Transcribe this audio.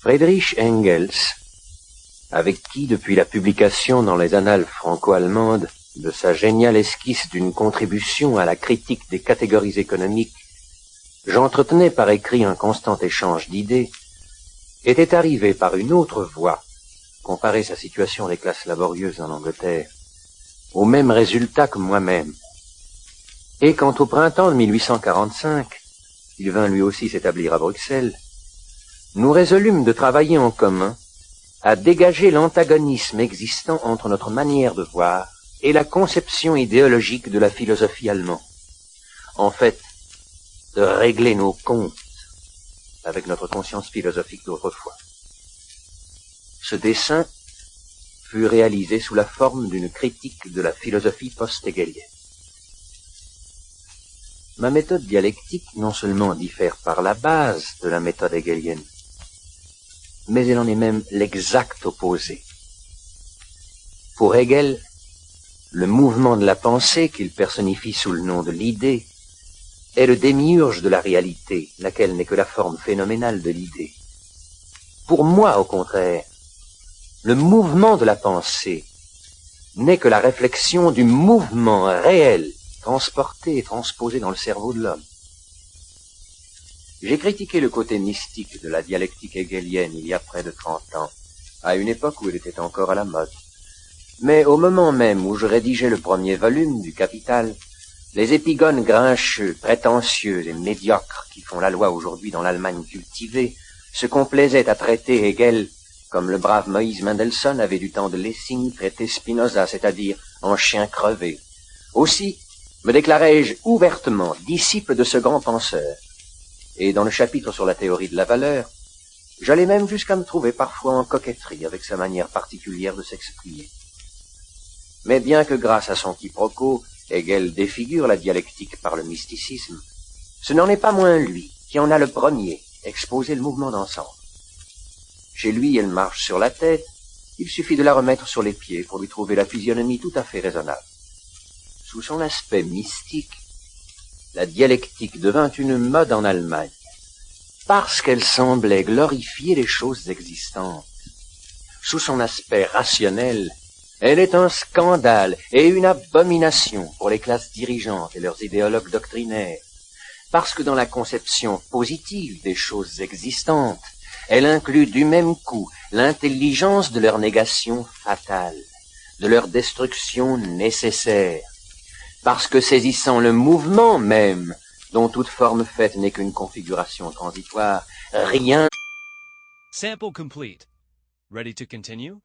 Friedrich Engels, avec qui, depuis la publication dans les Annales franco-allemandes de sa géniale esquisse d'une contribution à la critique des catégories économiques, j'entretenais par écrit un constant échange d'idées, était arrivé par une autre voie, comparer sa situation des classes laborieuses en Angleterre, au même résultat que moi-même. Et quand au printemps de 1845, il vint lui aussi s'établir à Bruxelles, nous résolûmes de travailler en commun à dégager l'antagonisme existant entre notre manière de voir et la conception idéologique de la philosophie allemande. En fait, de régler nos comptes avec notre conscience philosophique d'autrefois. Ce dessin fut réalisé sous la forme d'une critique de la philosophie post-hégélienne. Ma méthode dialectique non seulement diffère par la base de la méthode hégélienne, mais elle en est même l'exact opposé. Pour Hegel, le mouvement de la pensée, qu'il personnifie sous le nom de l'idée, est le démiurge de la réalité, laquelle n'est que la forme phénoménale de l'idée. Pour moi, au contraire, le mouvement de la pensée n'est que la réflexion du mouvement réel, transporté et transposé dans le cerveau de l'homme. J'ai critiqué le côté mystique de la dialectique hégélienne il y a près de 30 ans, à une époque où elle était encore à la mode. Mais au moment même où je rédigeais le premier volume du Capital, les épigones grincheux, prétentieux et médiocres qui font la loi aujourd'hui dans l'Allemagne cultivée se complaisaient à traiter Hegel comme le brave Moïse Mendelssohn avait du temps de Lessing traité Spinoza, c'est-à-dire en chien crevé. Aussi me déclarai-je ouvertement disciple de ce grand penseur. Et dans le chapitre sur la théorie de la valeur, j'allais même jusqu'à me trouver parfois en coquetterie avec sa manière particulière de s'exprimer. Mais bien que grâce à son quiproquo, Hegel défigure la dialectique par le mysticisme, ce n'en est pas moins lui qui en a le premier exposé le mouvement d'ensemble. Chez lui, elle marche sur la tête, il suffit de la remettre sur les pieds pour lui trouver la physionomie tout à fait raisonnable. Sous son aspect mystique, la dialectique devint une mode en Allemagne, parce qu'elle semblait glorifier les choses existantes. Sous son aspect rationnel, elle est un scandale et une abomination pour les classes dirigeantes et leurs idéologues doctrinaires, parce que dans la conception positive des choses existantes, elle inclut du même coup l'intelligence de leur négation fatale, de leur destruction nécessaire, parce que saisissant le mouvement même, dont toute forme faite n'est qu'une configuration transitoire, rien... Sample complete. Ready to continue?